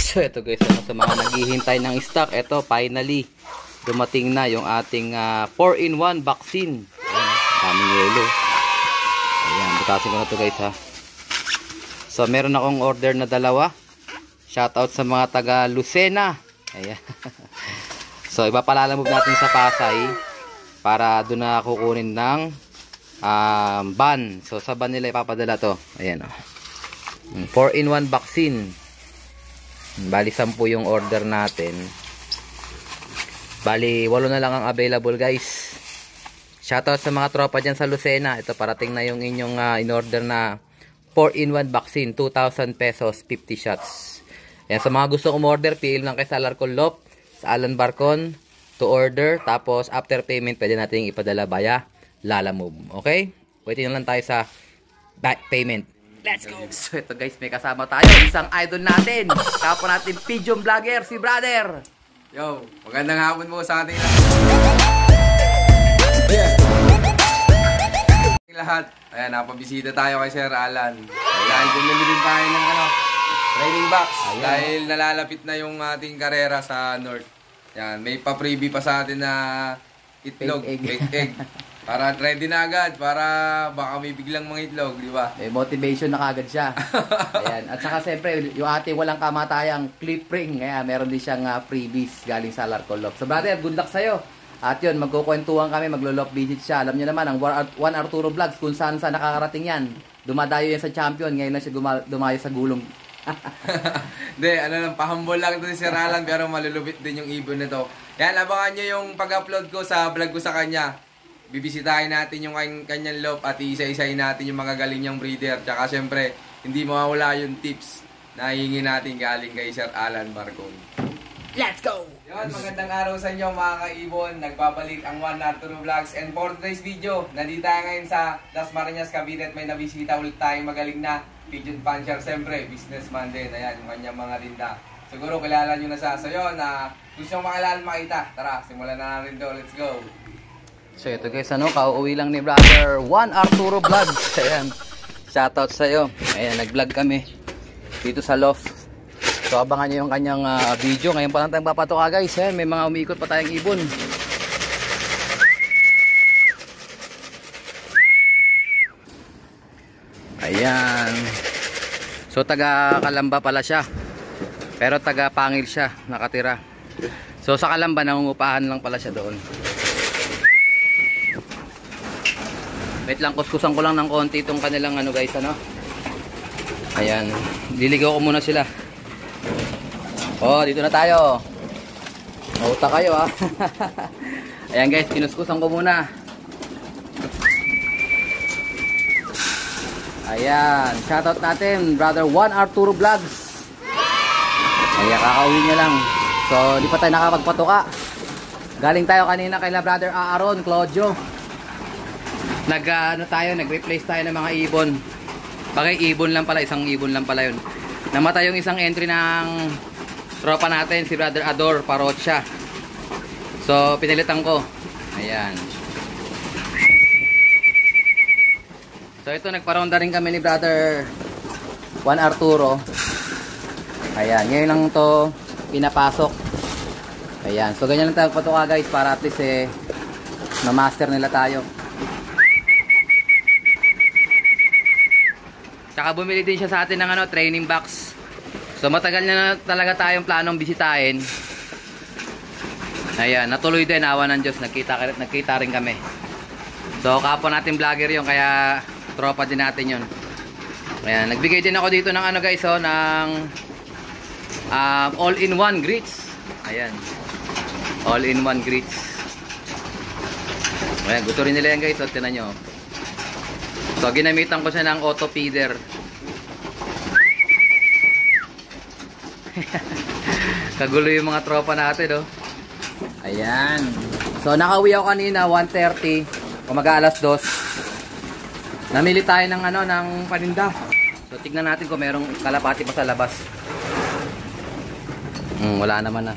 So ito guys, ano, sa mga naghihintay ng stock, ito finally dumating na yung ating 4-in-1 vaccine. Ayan, daming yelo. Ayan, butasin ko na to guys ha. So meron akong order na dalawa. Shoutout sa mga taga Lucena. Ayan. So ipapalalamove natin sa Pasay para doon na kukunin ng ban. So sa ban nila ipapadala to. Ayan o. 4-in-1 vaccine. Bali 10 yung order natin. Bali 8 na lang ang available guys. Shoutout sa mga tropa dyan sa Lucena. Ito parating na yung inyong in-order na 4-in-1 vaccine. 2,000 pesos, 50 shots. Ayan, sa mga gusto umorder, PM lang kay Salar Colop, sa Alan Barcon to order. Tapos after payment pwede natin ipadala via Lalamove. Okay? Waiting lang tayo sa back payment. Let's go! So ito guys, may kasama tayo. Isang idol natin. Kapwa natin pigeon vlogger, si brother. Yo, magandang hapon po sa ating lahat. Ayan, napabisita tayo kay Sir Alan. Dahil bumili din tayo ng training box. Ayan. Dahil nalalapit na yung ating karera sa North. Ayan, may pa-freebie pa sa atin na itlog, fake egg. Para ready na agad, para baka may biglang mga itlog, di ba? May motivation na kagad siya. Ayan. At saka siyempre, yung ating walang kamatayang clip ring. Kaya meron din siyang freebies galing sa Larcolop. So brother, good luck sa'yo. At yun, magkukwentuhan kami, maglo-lock visit siya. Alam niyo naman, ang Juan Arturo Vlogs, kung saan nakakarating yan. Dumadayo yan sa champion, ngayon lang siya dumayo sa gulong. Hindi, lang, pahambol lang ito si Sir Alan, pero malulupit din yung ibon nito. Yan, abangan nyo yung pag-upload ko sa vlog ko sa kanya. Bibisitahin natin yung kanyang loop at isa-isahin natin yung mga galing niyang breeder. Tsaka syempre, hindi mawawala yung tips na hihingi natin galing kay Sir Alan Barcon. Let's go! Yun, magandang araw sa inyo mga kaibon. Nagbabalik ang Juan Arturo Vlogs. And for today's video, nandito tayo ngayon sa Dasmariñas, Cavite at may nabisita ulit tayong magaling na pigeon puncher. Siyempre, businessman din. Ayan, yung kanyang mga rinda. Siguro kilala nyo na siya. So yun, gusto nyo makita. Tara, simulan na natin to. Let's go! So ito guys, kauuwi lang ni brother Juan Arturo Vlogs. Ayan, shoutout sa'yo. Ayan, nag-vlog kami dito sa loft. So abangan nyo yung kanyang video. Ngayon pa lang tayong papatoka guys. Ayan, may mga umiikot pa tayong ibon. Ayan. So taga Kalamba pala siya. Pero taga Pangil siya nakatira. So sa Kalamba nangungupahan lang pala siya doon. Wait lang, kuskusan ko lang ng konti itong kanilang guys, Ayan, liligaw ko muna sila. Oh, dito na tayo. Mauta kayo Ayan guys, kinuskusan ko muna. Ayan, shoutout natin brother Juan Arturo Vlogs. Ayan, kakauwi niya lang. So, di pa tayo nakapagpatuka. Galing tayo kanina kay brother Aaron Claudio. Nag-replace tayo ng mga ibon. Bagay ibon lang pala, isang ibon lang pala yun. Namatay yung isang entry ng tropa natin, si brother Ador Parocha. So pinilitan ko. Ayan. So ito, nagparonda rin kami ni brother Juan Arturo. Ayan, ngayon lang to pinapasok. Ayan, so ganyan lang tayo patuka guys, para at least na-master nila tayo. Tsaka bumili din siya sa atin ng training box. So matagal na talaga tayong planong bisitahin. Ayan, natuloy din, awa ng Diyos. Nagkita rin kami. So kapwa natin vlogger yun, kaya tropa din natin yun. Ayan, nagbigay din ako dito ng guys, ng all-in-one grits. Ayan, all-in-one grits. Ayan, gusto rin nila yan guys, tinan nyo. So ginamitan ko siya ng auto feeder. Kagulo yung mga tropa natin Ayan. So nakauwi ako kanina 1:30, mag-aalas 2. Namili tayo ng ng paninda. So tignan natin kung merong kalapati pa sa labas. Wala naman na.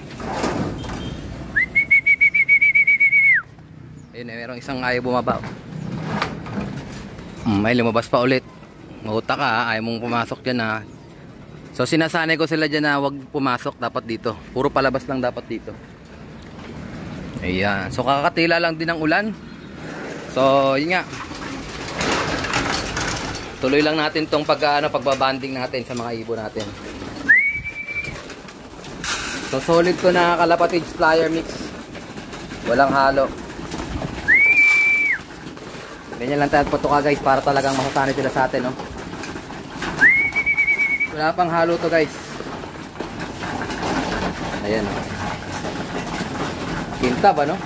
Ayun, merong isang ayaw bumaba. May lumabas pa ulit. Mahuta ka, ayaw mong pumasok dyan So sinasanay ko sila dyan na wag pumasok, dapat dito. Puro palabas lang dapat dito. Ayan. So kakatila lang din ng ulan. So yun nga. Tuloy lang natin tong pagbabanding natin sa mga ibon natin. So solid to na Kalapatids flyer mix. Walang halo. Ganyan lang tayo putuka guys para talagang masasanay sila sa atin, no? Wala pang halo to guys. Ayan, no? Kinta ba, no?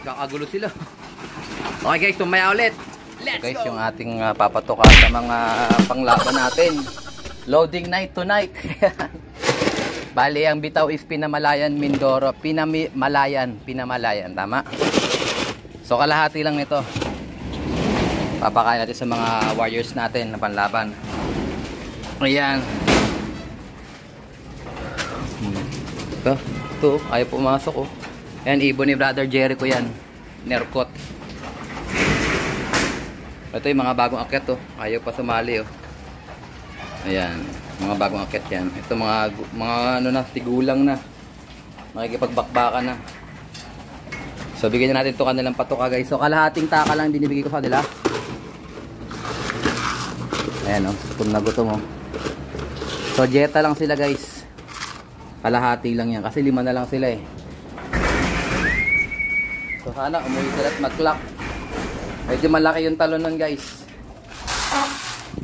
Kakagulo sila. Okay guys, tumaya ulit. Let's guys, go! Yung ating papatuka sa mga panglaban natin. Loading night tonight. Bali, ang bitaw is Pinamalayan, Mindoro. Pinamalayan, tama? So, kalahati lang nito. Papakain natin sa mga warriors natin na panlaban. Ayan. Ito, ayaw pumasok, oh. Ayan, ibon ni Brother Jericho yan. Nerkot. Ito yung mga bagong akyat, oh. Ayaw pa sumali, oh. Ayan. Mga bagong akyat yan. Ito mga ano na, tigulang na. Makikipagbakbakan na. So bigyan na natin ito kanilang patuka guys. So kalahating taka lang binibigay ko sa kanila. Ayan o, kung nagutom mo. So jeta lang sila guys. Kalahati lang yan. Kasi 5 na lang sila eh. So sana umuwi sila at mag-clock. Medyo malaki yung talon nun guys.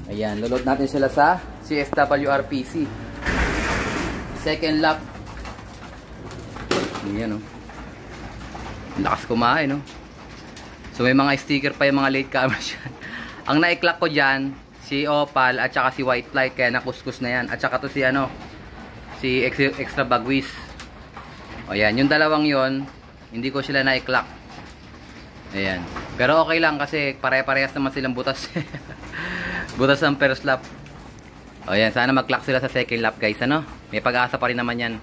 Ayan, lulod natin sila sa CSWRPC. Second lap. Ayan o. Lakas kumain no. So may mga sticker pa yung mga late comers yan. Ang na-clock ko dyan, si Opal at saka si White Flight. Kaya nakuskus na yan. At saka to si ano, si Extra Bagwis. O yan, yung dalawang yon hindi ko sila na-clock. Ayan. Pero okay lang kasi pare-parehas naman silang butas. Butas ng first lap. O yan, sana mag-clock sila sa second lap guys, ano? May pag-asa pa rin naman yan.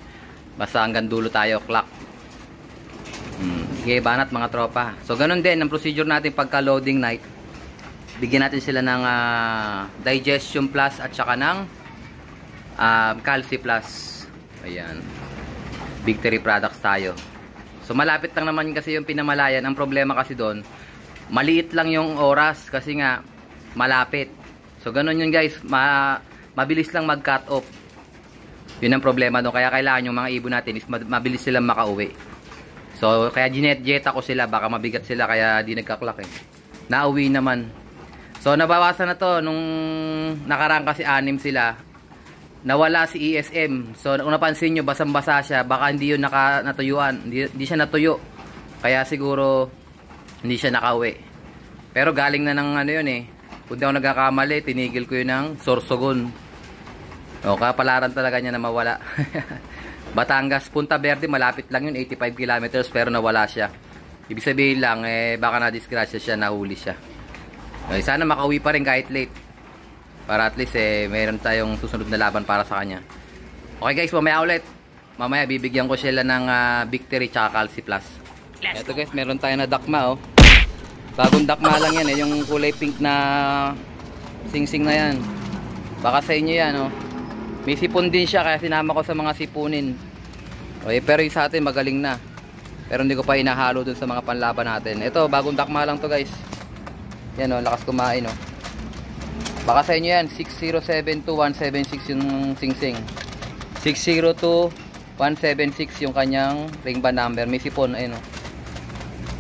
Basta hanggang dulo tayo, clock. Sige, banat mga tropa. So ganun din ang procedure natin pagka loading night. Bigyan natin sila ng digestion plus at saka ng calci plus. Ayan. Victory products tayo. So malapit lang naman kasi yung Pinamalayan. Ang problema kasi doon, maliit lang yung oras kasi nga malapit. So ganun yun guys, mabilis lang mag-cut off. Yun ang problema doon. Kaya kailangan yung mga ibon natin is mabilis silang makauwi. So kaya jet ako sila, baka mabigat sila kaya di nagka-clock eh. Nauwi naman. So nabawasan na to nung nakaraan kasi 6 sila. Nawala si ESM. So kung napansin nyo, basang-basa siya, baka hindi yun natuyuan. Hindi siya natuyo. Kaya siguro hindi siya nakauwi. Pero galing na ng ano yun eh. Kung di ako nagkakamali, tinigil ko yun ng Sorsogon. O, kapalaran talaga niya na mawala. Batangas, Punta Verde, malapit lang yun, 85 kilometers, pero nawala siya. Ibig sabihin lang, baka na-disgrasya siya, nahuli siya. Okay, sana makauwi pa rin kahit late. Para at least, mayroon tayong susunod na laban para sa kanya. Okay guys, mamaya ulit. Mamaya, bibigyan ko sila ng Victory tsaka Calci Plus. Ito guys, meron tayo na dakma, oh. Bagong dakma lang yan eh, yung kulay pink na sing-sing na yan. Baka sa inyo yan, oh. May sipon din siya kaya sinama ko sa mga sipunin. Okay, pero yung sa atin magaling na. Pero hindi ko pa inahalo dun sa mga panlaban natin. Ito, bagong dakma lang to guys. Yan oh, lakas kumain oh. Baka sa inyo yan, 6072176 yung sing-sing. 602-176 yung kanyang ring band number. May sipon, ayun oh.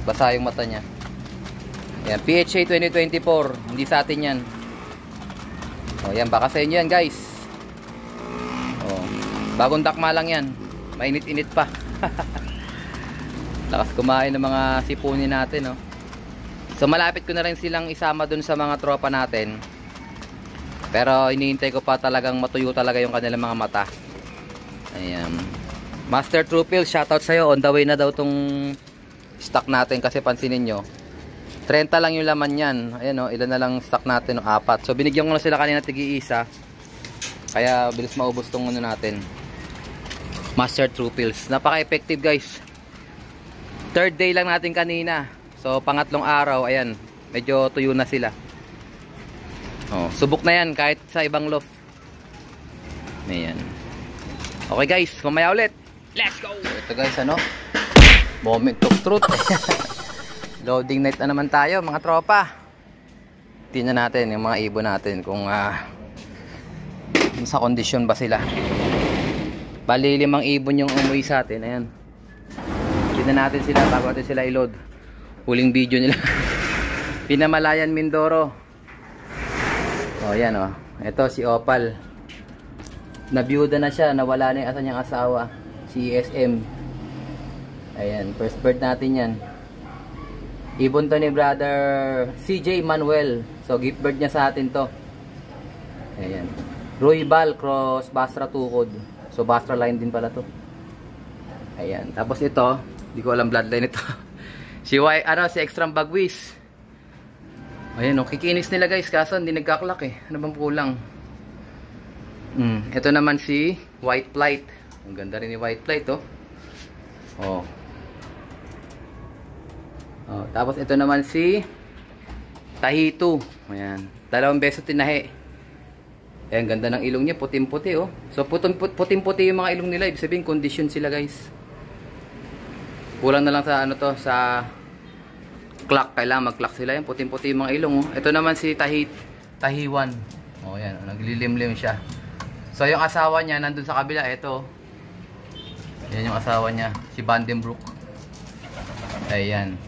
Basa yung mata niya. Yan, PHA 2024. Hindi sa atin yan. O yan, baka sa inyo yan guys. O, bagong dakma lang yan. Mainit-init pa. Lakas kumain ng mga sipunin natin, no? So malapit ko na rin silang isama dun sa mga tropa natin. Pero iniintay ko pa talagang matuyo talaga yung kanilang mga mata. Ayan. Master Trupil, shoutout sa'yo. On the way na daw tong stock natin kasi pansinin nyo. 30 lang yung laman yan. Ayan o, ilan na lang stock natin, 4. So binigyan ko na sila kanina tigi-isa. Kaya bilis maubos tong ano natin. Master True Pills. Napaka-effective guys. 3rd day lang natin kanina. So, pangatlong araw, ayan, medyo tuyo na sila. Oh, subok na yan kahit sa ibang loft. Ayan. Okay guys, mamaya ulit. Let's go! Ito guys, ano? Moment of truth. Loading night na naman tayo, mga tropa. Tingnan natin yung mga ibon natin kung sa kondisyon ba sila. Bali 5 ibon yung umuwi sa atin. Ayan. Tingnan natin sila bago natin sila i-load. Huling video nila. Pinamalayan Mindoro. Oh, yan oh. Ito si Opal. Nabiyuda na siya, nawala na yung asa niyang asawa. Si SM. Ayan, first bird natin yan. Ibon to ni brother CJ Manuel. So gift bird niya sa atin to. Ayan. Roybal cross Basra Tukod. So Basra line din pala to. Ayan, tapos ito, di ko alam bloodline ito. Si Extreme Bagwis. Ayan, kikinis nila guys, kaso hindi nagkaklak eh. Ano bang kulang? Ito naman si White Flight. Ang ganda rin ni White Flight oh. Oh. Oh, tapos ito naman si Tahito. Ayan, 2 beses tinahi. Ayan, ganda ng ilong niya, puting-puti oh. So puting-puti yung mga ilong nila, ibig sabihin condition sila guys. Kulang na lang sa ano to, sa clock, kailangan mag-clock sila. Yan, puting-puti yung mga ilong oh. Ito naman si Tahiwan. Oh, yan, naglilimlim siya. So yung asawa niya nandun sa kabila, ito. Yan yung asawa niya, si Vandenbroek. Ayan.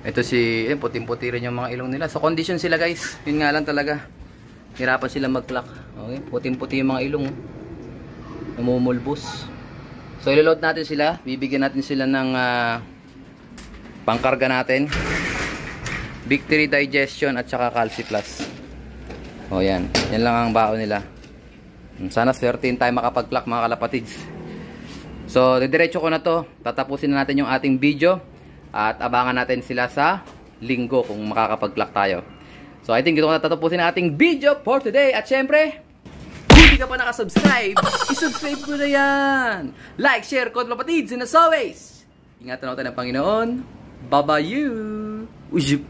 Ito si, puting-puti rin yung mga ilong nila. So condition sila guys. Yun nga lang talaga. Hirapan sila mag-clock. Okay, puting-puti yung mga ilong. Namumulbos. So ilo-load natin sila. Bibigyan natin sila ng pangkarga natin. Victory Digestion at saka Calci Plus. O yan. Yan lang ang baon nila. Sana certain tayo makapag-clock mga kalapatids. So didiretso ko na to. Tatapusin na natin yung ating video. At abangan natin sila sa linggo kung makakapag-clock tayo. So I think dito ko na tatapusin ang ating video for today. At syempre, kung hindi ka pa nakasubscribe, isubscribe mo na yan. Like, share, comment, kapatids. And as always, ingatan natin ng Panginoon. Bye-bye you. Ujib.